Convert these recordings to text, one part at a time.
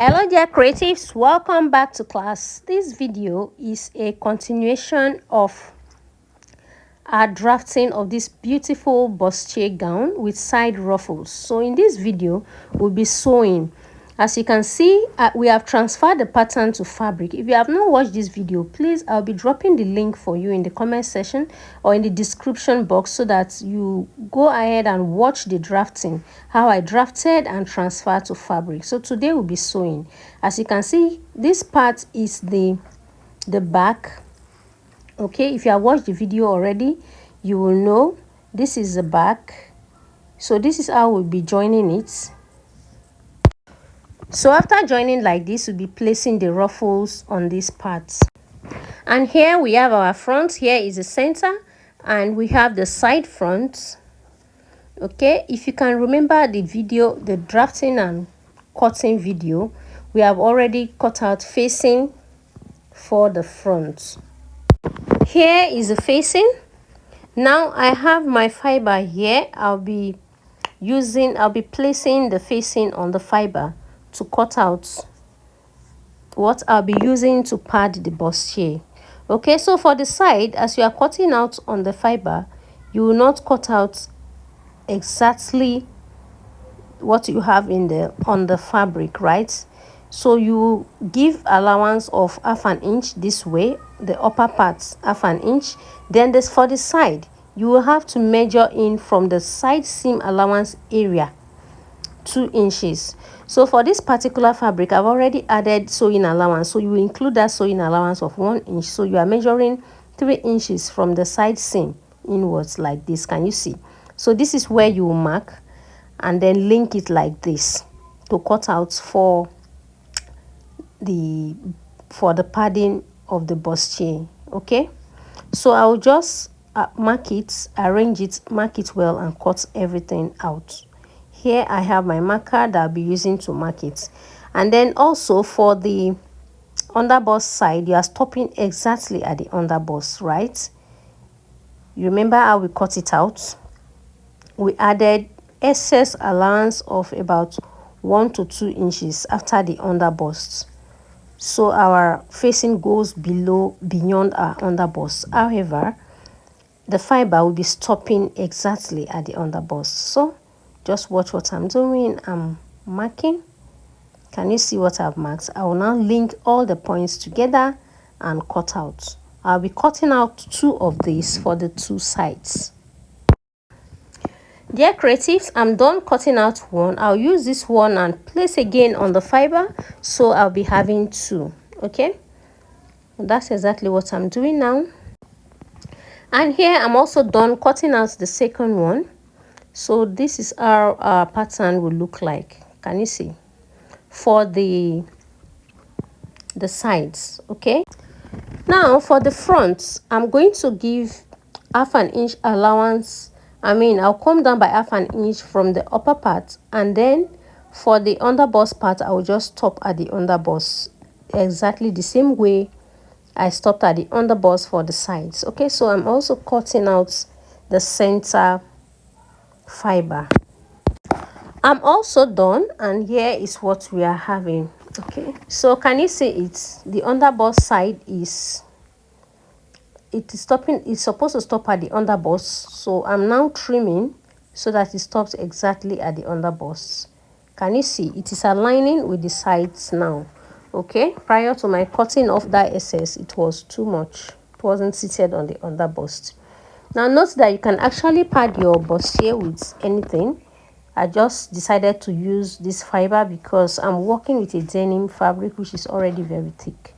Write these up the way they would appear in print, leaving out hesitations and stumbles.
Hello dear creatives, welcome back to class. This video is a continuation of our drafting of this beautiful bustier gown with side ruffles. So in this video we'll be sewing. As you can see, we have transferred the pattern to fabric. If you have not watched this video, please, I'll be dropping the link for you in the comment section or in the description box so that you go ahead and watch the drafting, how I drafted and transferred to fabric. So today we'll be sewing. As you can see, this part is the back. Okay, if you have watched the video already, you will know this is the back. So this is how we'll be joining it. So after joining like this, we'll be placing the ruffles on these parts. And here we have our front. Here is the center and we have the side front. Okay, if you can remember the video, the drafting and cutting video, we have already cut out facing for the front. Here is the facing. Now I have my fiber here. I'll be placing the facing on the fiber to cut out what I'll be using to pad the bustier. Okay, so for the side, as you are cutting out on the fiber, you will not cut out exactly what you have on the fabric, right? So you give allowance of half an inch this way, the upper parts half an inch. Then this for the side, you will have to measure in from the side seam allowance area 2 inches. So for this particular fabric, I've already added sewing allowance, so you will include that sewing allowance of 1 inch. So you are measuring 3 inches from the side seam inwards like this. Can you see? So this is where you will mark and then link it like this to cut out for the padding of the bustier. Okay, so I'll just mark it, arrange it, mark it well and cut everything out. Here I have my marker that I'll be using to mark it. And then also for the underbust side, you are stopping exactly at the underbust, right? You remember how we cut it out? We added excess allowance of about 1 to 2 inches after the underbust. So our facing goes beyond our underbust. However, the fiber will be stopping exactly at the underbust. So just watch what I'm doing. I'm marking. Can you see what I've marked? I will now link all the points together and cut out. I'll be cutting out 2 of these for the 2 sides. Dear creatives, I'm done cutting out 1. I'll use this one and place again on the fiber, so I'll be having 2. Okay, that's exactly what I'm doing now. And here I'm also done cutting out the second one. So this is how our pattern will look like. Can you see? For the sides. Okay, now for the front, I'm going to give half an inch allowance. I'll come down by half an inch from the upper part, and then for the underbust part, I will just stop at the underbust exactly the same way I stopped at the underbust for the sides. Okay, so I'm also cutting out the center fiber. I'm also done, and here is what we are having. Okay, so can you see it? The underbust side is stopping. It's supposed to stop at the underbust, so I'm now trimming so that it stops exactly at the underbust. Can you see? It is aligning with the sides now. Okay, prior to my cutting off that excess, it was too much. It wasn't seated on the underbust. Now note that you can actually pad your bustier with anything. I just decided to use this fiber because I'm working with a denim fabric which is already very thick.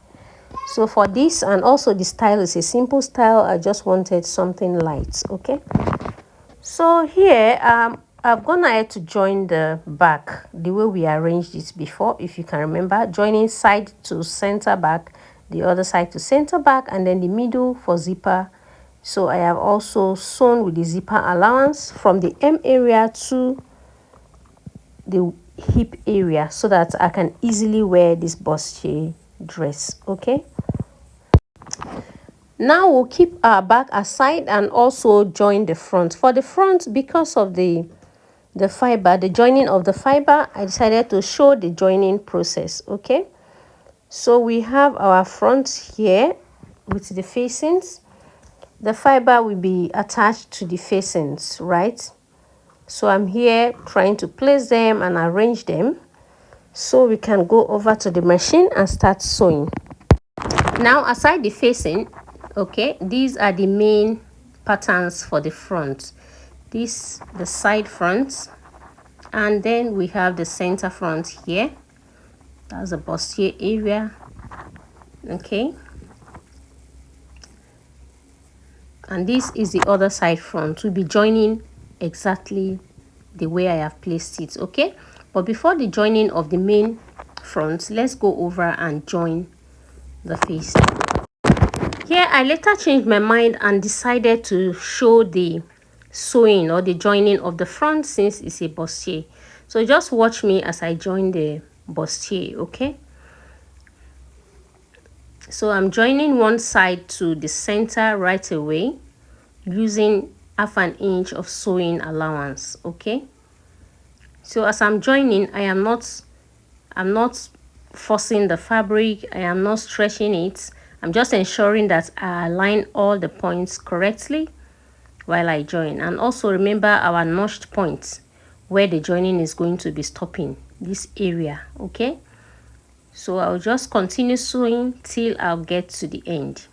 So for this, and also the style is a simple style, I just wanted something light. Okay, so here I've gone ahead to join the back the way we arranged it before. If you can remember, joining side to center back, the other side to center back, and then the middle for zipper. So I have also sewn with the zipper allowance from the M area to the hip area so that I can easily wear this bustier dress. Okay, now we'll keep our back aside and also join the front. For the front, because of the the fiber, the joining of the fiber, I decided to show the joining process. Okay, so we have our front here with the facings. The fiber will be attached to the facings, right? So I'm here trying to place them and arrange them so we can go over to the machine and start sewing. Now, aside the facing, okay, these are the main patterns for the front. This the side fronts, and then we have the center front here. That's the bustier area. Okay, and this is the other side front. We'll be joining exactly the way I have placed it. Okay, but before the joining of the main front, let's go over and join the face. Here I later changed my mind and decided to show the sewing or the joining of the front since it's a bustier. So just watch me as I join the bustier. Okay, so I'm joining one side to the center right away using 1/2 inch of sewing allowance. Okay, so as I'm joining, I'm not forcing the fabric, I am not stretching it. I'm just ensuring that I align all the points correctly while I join. And also remember our notched points where the joining is going to be stopping, this area. Okay, so I'll just continue sewing till I'll get to the end.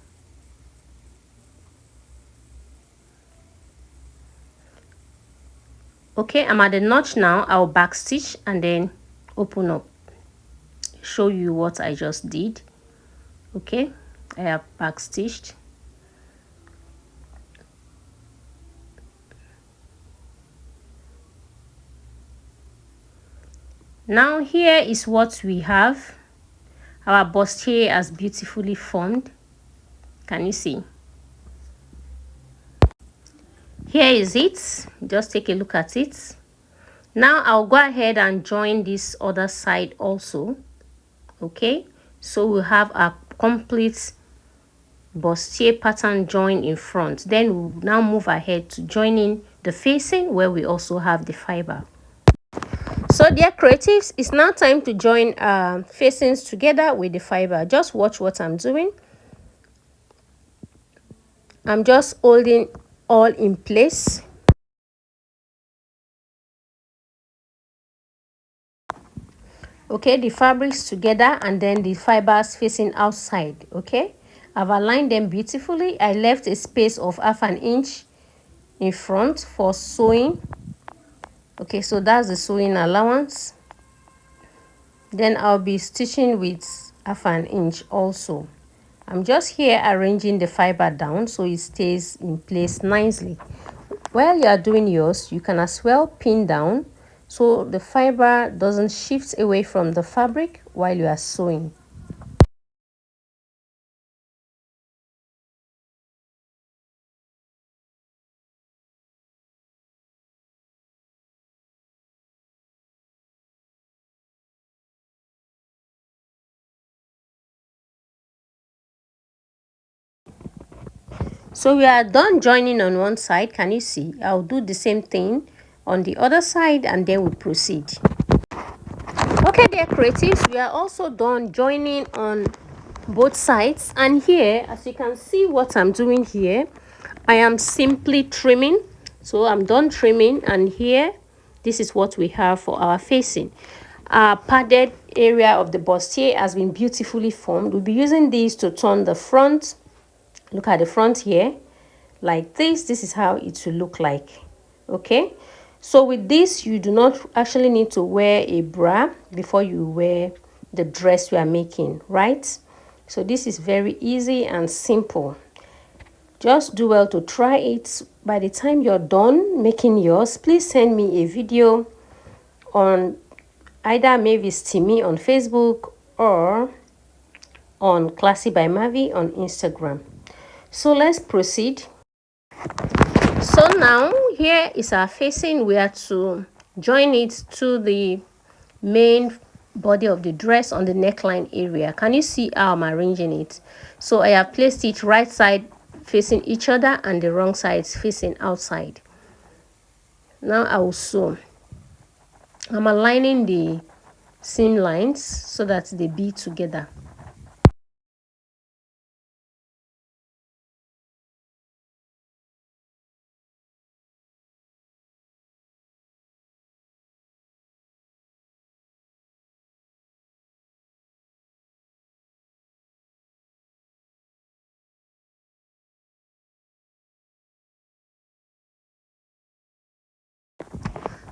Okay, I'm at the notch now. I'll backstitch and then open up, show you what I just did. Okay, I have backstitched. Now here is what we have. Our bustier has beautifully formed. Can you see? Here is it. Just take a look at it. Now I'll go ahead and join this other side also. Okay, so we'll have a complete bustier pattern join in front. Then we'll now move ahead to joining the facing where we also have the fiber. So dear creatives, it's now time to join facings together with the fiber. Just watch what I'm doing. I'm just holding all in place. Okay, the fabrics together and then the fibers facing outside. Okay, I've aligned them beautifully. I left a space of 1/2 inch in front for sewing. Okay, so that's the sewing allowance. Then I'll be stitching with 1/2 inch also. I'm just here arranging the fiber down so it stays in place nicely. While you are doing yours, you can as well pin down so the fiber doesn't shift away from the fabric while you are sewing. So we are done joining on one side. Can you see? I'll do the same thing on the other side and then we'll proceed. Okay, dear creatives, we are also done joining on both sides. And here, as you can see what I'm doing here, I am simply trimming. So I'm done trimming, and here, this is what we have for our facing. Our padded area of the bustier has been beautifully formed. We'll be using these to turn the front. Look at the front here, like this. This is how it will look like. Okay, so with this, you do not actually need to wear a bra before you wear the dress you are making, right? So this is very easy and simple. Just do well to try it. By the time you're done making yours, please send me a video on either Mavis Timmy on Facebook or on Classy by Mavi on Instagram. So let's proceed. So now here is our facing. We are to join it to the main body of the dress on the neckline area. Can you see how I'm arranging it? So I have placed it right side facing each other and the wrong sides facing outside. Now I will sew. I'm aligning the seam lines so that they be together.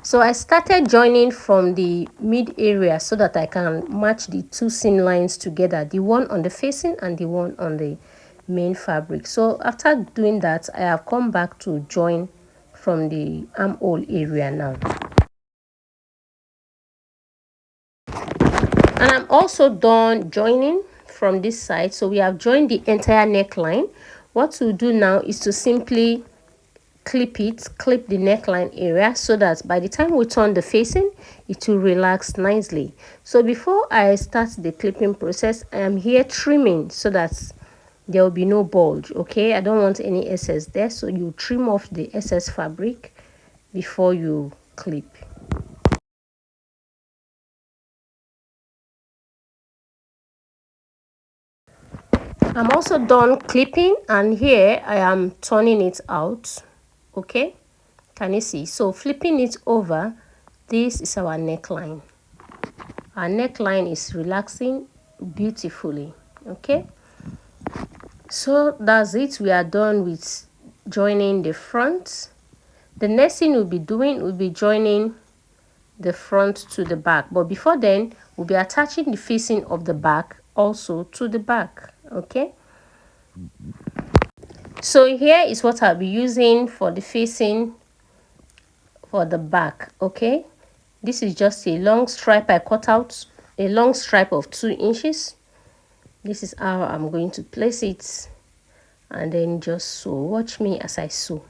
So I started joining from the mid area so that I can match the two seam lines together, the one on the facing and the one on the main fabric. So after doing that, I have come back to join from the armhole area now. And I'm also done joining from this side. So we have joined the entire neckline. What we'll do now is to simply clip the neckline area so that by the time we turn the facing, it will relax nicely. So before I start the clipping process, I am here trimming so that there will be no bulge. Okay, I don't want any excess there, so you trim off the excess fabric before you clip. I'm also done clipping, and here I am turning it out. Okay, can you see? So flipping it over, this is our neckline. Our neckline is relaxing beautifully. Okay, so that's it. We are done with joining the front. The next thing we'll be doing will be joining the front to the back, but before then we'll be attaching the facing of the back also to the back. Okay, so here is what I'll be using for the facing for the back. Okay, this is just a long stripe. I cut out a long stripe of 2 inches. This is how I'm going to place it, and then just sew. Watch me as I sew.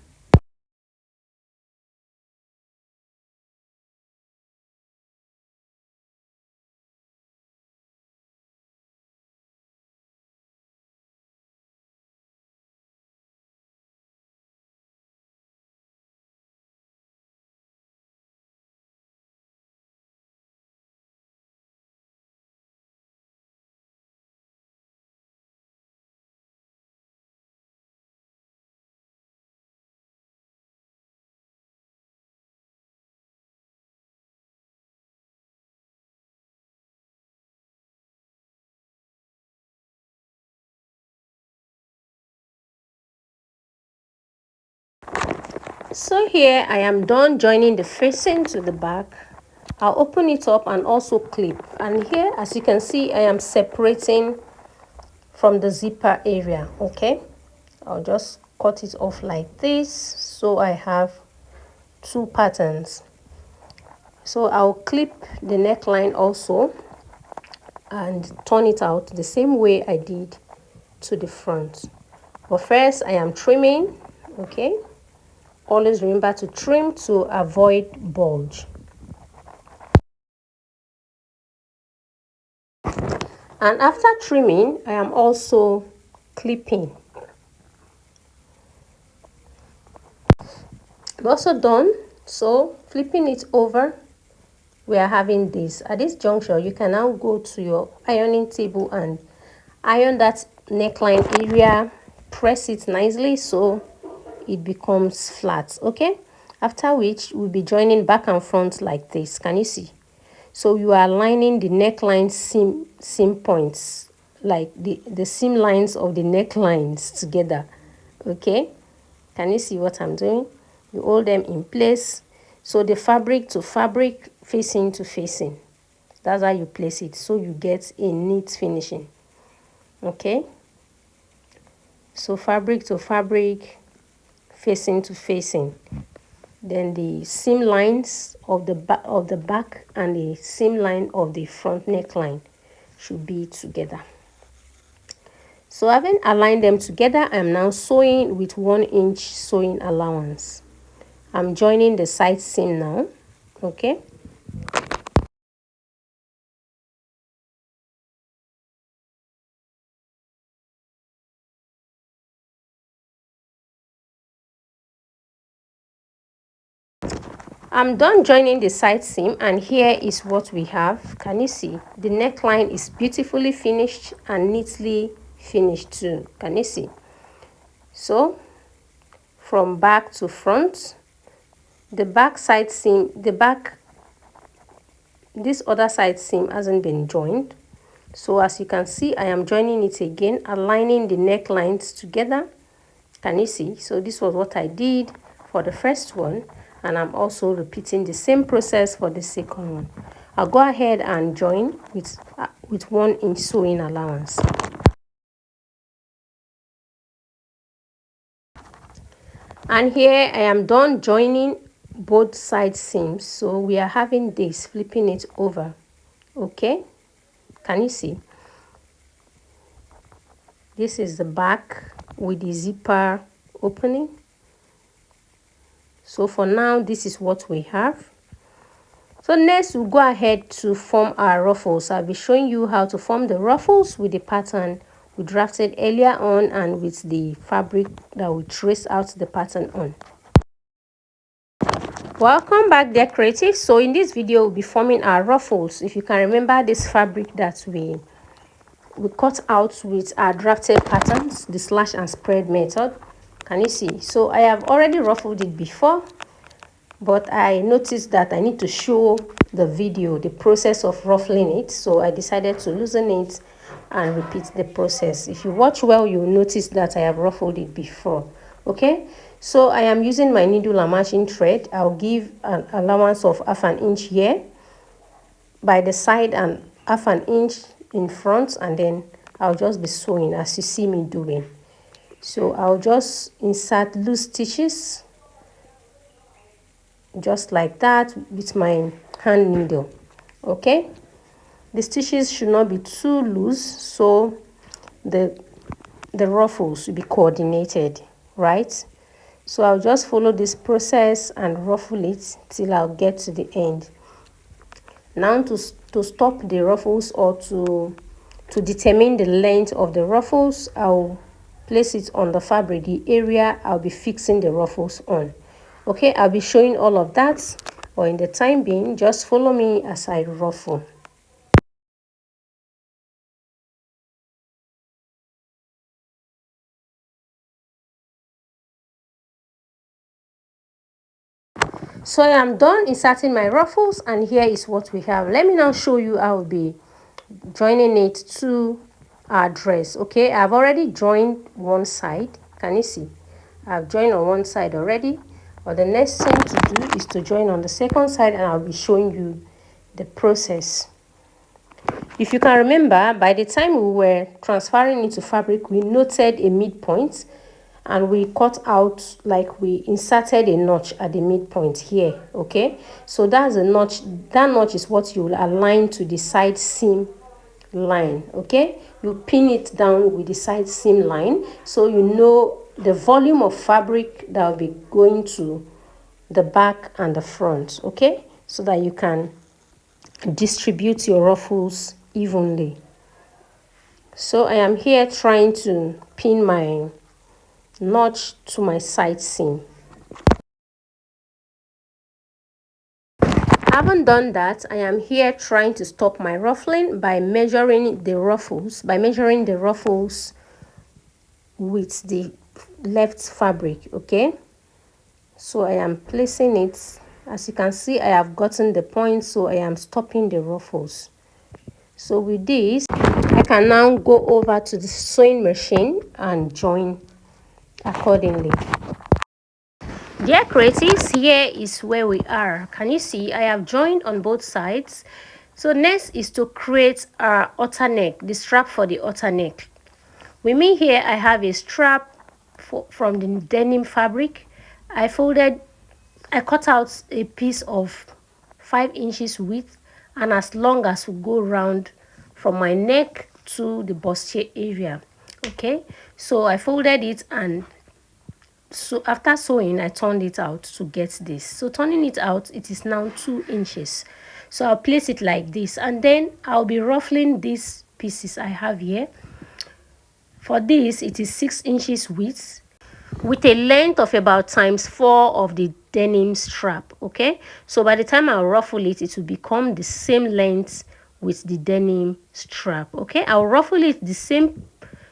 So here I am done joining the facing to the back. I'll open it up and also clip, and here as you can see I am separating from the zipper area. Okay, I'll just cut it off like this, so I have 2 patterns. So I'll clip the neckline also and turn it out the same way I did to the front. But first I am trimming. Okay, always remember to trim to avoid bulge. And after trimming, I am also clipping. I'm also done. So flipping it over, we are having this. At this juncture, you can now go to your ironing table and iron that neckline area. Press it nicely so it becomes flat. Okay, after which we'll be joining back and front like this. Can you see? So you are aligning the neckline seam points, like the seam lines of the necklines together. Okay, can you see what I'm doing? You hold them in place, so the fabric to fabric, facing to facing. That's how you place it, so you get a neat finishing. Okay, so fabric to fabric, facing to facing. Then the seam lines of the back and the seam line of the front neckline should be together. So having aligned them together, I'm now sewing with 1 inch sewing allowance. I'm joining the side seam now. Okay, I'm done joining the side seam, and here is what we have. Can you see? The neckline is beautifully finished and neatly finished too. Can you see? So from back to front, the back side seam, this other side seam hasn't been joined. So as you can see, I am joining it again, aligning the necklines together. Can you see? So this was what I did for the first one, and I'm also repeating the same process for the second one. I'll go ahead and join with 1 inch sewing allowance. And here I am done joining both side seams. So we are having this, flipping it over. Okay, can you see? This is the back with the zipper opening. So for now, this is what we have. So next we'll go ahead to form our ruffles. I'll be showing you how to form the ruffles with the pattern we drafted earlier on and with the fabric that we traced out the pattern on. Welcome back, dear creatives. So in this video we'll be forming our ruffles. If you can remember this fabric that we cut out with our drafted patterns, the slash and spread method. Can you see? So I have already ruffled it before, but I noticed that I need to show the video, the process of ruffling it. So I decided to loosen it and repeat the process. If you watch well, you'll notice that I have ruffled it before. Okay, so I am using my needle and matching thread. I'll give an allowance of 1/2 inch here by the side and 1/2 inch in front, and then I'll just be sewing as you see me doing. So I'll just insert loose stitches just like that with my hand needle. Okay, the stitches should not be too loose, so the ruffles will be coordinated, right? So I'll just follow this process and ruffle it till I'll get to the end. Now to stop the ruffles, or to determine the length of the ruffles, I'll place it on the fabric, the area I'll be fixing the ruffles on. Okay, I'll be showing all of that, but in the time being, just follow me as I ruffle. So I am done inserting my ruffles, and here is what we have. Let me now show you how I'll be joining it to our dress. Okay, I've already joined one side. Can you see? I've joined on one side already, but the next thing to do is to join on the second side, and I'll be showing you the process. If you can remember, by the time we were transferring into fabric, we noted a midpoint, and we cut out, like we inserted a notch at the midpoint here. Okay, so that's a notch. That notch is what you will align to the side seam line. Okay, you pin it down with the side seam line, so you know the volume of fabric that will be going to the back and the front. Okay, so that you can distribute your ruffles evenly. So I am here trying to pin my notch to my side seam. Haven't done that, I am here trying to stop my ruffling by measuring the ruffles with the left fabric. Okay, so I am placing it. As you can see, I have gotten the point, so I am stopping the ruffles. So with this, I can now go over to the sewing machine and join accordingly. Dear creatives, here is where we are. Can you see? I have joined on both sides. So next is to create our outer neck, the strap for the outer neck. With me here, I have a strap from the denim fabric. I cut out a piece of 5 inches width, and as long as we go round from my neck to the bustier area. Okay, so I folded it, and so after sewing, I turned it out to get this. So turning it out, it is now 2 inches. So I'll place it like this, and then I'll be ruffling these pieces I have here. For this, it is 6 inches width. with a length of about ×4 of the denim strap. Okay, so by the time I'll ruffle it, it will become the same length with the denim strap. Okay, I'll ruffle it the same,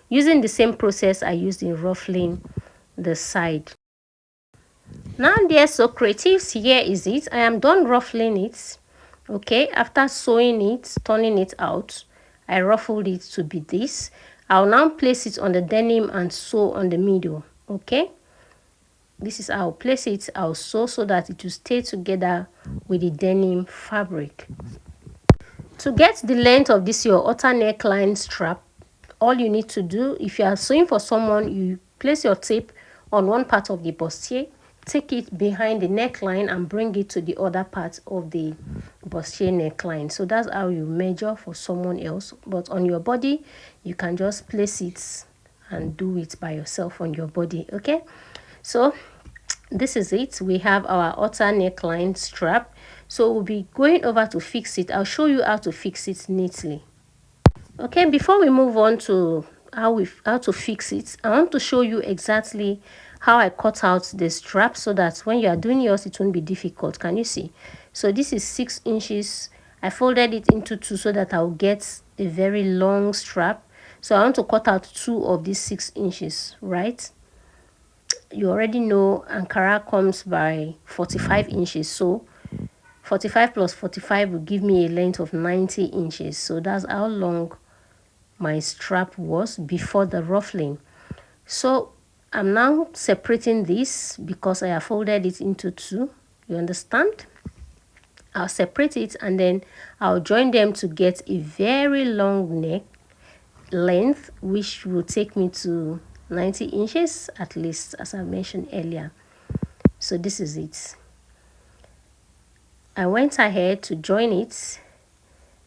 using the same process I used in ruffling the side. Now dear so creatives, here is it. I am done ruffling it. Okay, after sewing it, turning it out, I ruffled it to be this. I'll now place it on the denim and sew on the middle. Okay, this is how I'll place it. I'll sew so that it will stay together with the denim fabric. To get the length of this your outer neckline strap, all you need to do, if you are sewing for someone, you place your tape on one part of the bustier, take it behind the neckline and bring it to the other part of the bustier neckline. So that's how you measure for someone else, but on your body you can just place it and do it by yourself on your body. Okay, so this is it. We have our outer neckline strap, so we'll be going over to fix it. I'll show you how to fix it neatly. Okay, before we move on to how to fix it, I want to show you exactly how I cut out the strap so that when you are doing yours it won't be difficult. Can you see? So this is 6 inches. I folded it into 2 so that I'll get a very long strap. So I want to cut out 2 of these 6 inches, right? You already know Ankara comes by 45 inches, so 45 plus 45 will give me a length of 90 inches. So that's how long my strap was before the ruffling. So I'm now separating this because I have folded it into 2. You understand? I'll separate it and then I'll join them to get a very long neck length, which will take me to 90 inches at least, as I mentioned earlier. So this is it. I went ahead to join it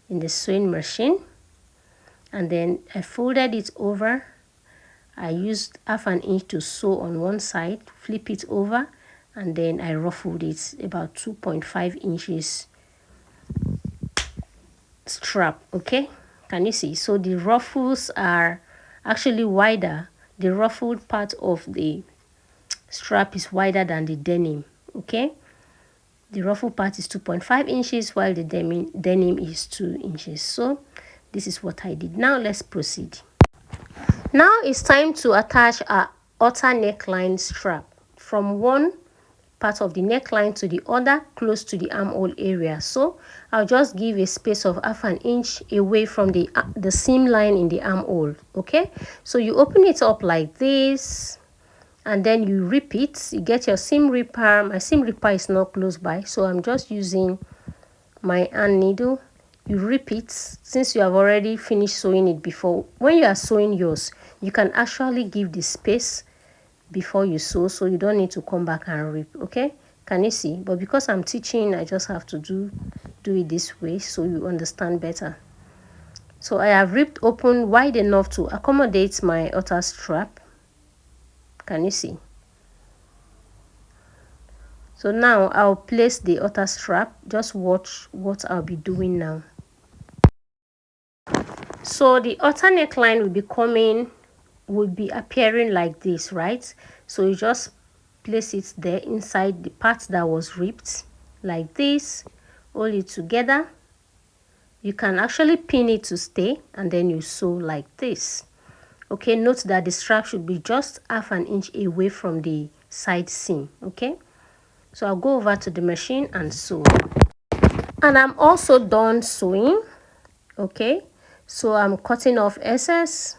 in the sewing machine and then I folded it over. I used 1/2 inch to sew on one side, flip it over, and then I ruffled it about 2.5 inches strap. Okay, can you see? So the ruffles are actually wider. The ruffled part of the strap is wider than the denim. Okay, the ruffle part is 2.5 inches while the denim is 2 inches. So this is what I did. Now let's proceed. Now it's time to attach our outer neckline strap from one part of the neckline to the other, close to the armhole area. So I'll just give a space of 1/2 inch away from the seam line in the armhole. Okay, so you open it up like this and then you rip it. You get your seam ripper. My seam ripper is not close by, so I'm just using my hand needle. You rip it. Since you have already finished sewing it before, when you are sewing yours, you can actually give the space before you sew, so you don't need to come back and rip. Okay, can you see? But because I'm teaching, I just have to do it this way so you understand better. So I have ripped open wide enough to accommodate my outer strap. Can you see? So now I'll place the outer strap. Just watch what I'll be doing now. So the outer neckline will be appearing like this, right? So you just place it there inside the part that was ripped like this, hold it together. You can actually pin it to stay and then you sew like this. Okay, note that the strap should be just 1/2 inch away from the side seam. Okay, so I'll go over to the machine and sew, and I'm also done sewing. Okay, so I'm cutting off excess.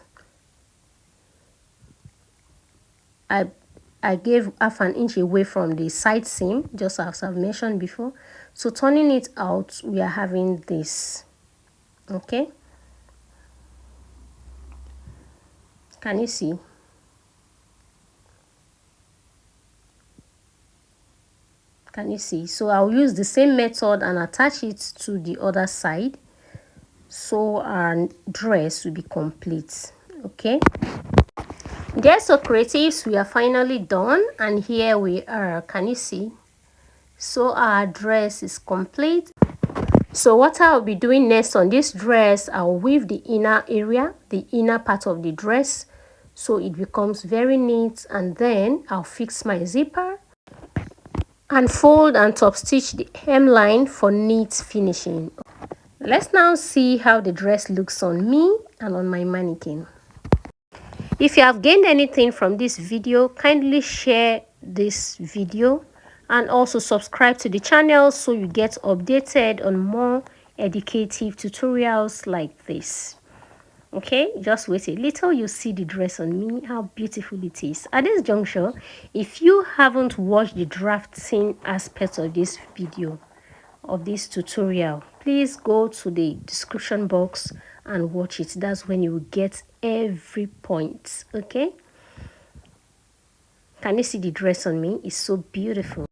I gave 1/2 inch away from the side seam, just as I've mentioned before. So turning it out, we are having this. Okay, can you see? Can you see? So I'll use the same method and attach it to the other side, so our dress will be complete. Okay, there, so creatives, we are finally done, and here we are. Can you see? So our dress is complete. So what I'll be doing next on this dress, I'll weave the inner area, the inner part of the dress, so it becomes very neat. And then I'll fix my zipper and fold and top stitch the hemline for neat finishing. Let's now see how the dress looks on me and on my mannequin. If you have gained anything from this video, kindly share this video and also subscribe to the channel so you get updated on more educative tutorials like this. Okay, just wait a little, you see the dress on me, how beautiful it is. At this juncture, if you haven't watched the drafting aspect of this video, of this tutorial, please go to the description box and watch it. That's when you will get every point. Okay, can you see the dress on me? It's so beautiful.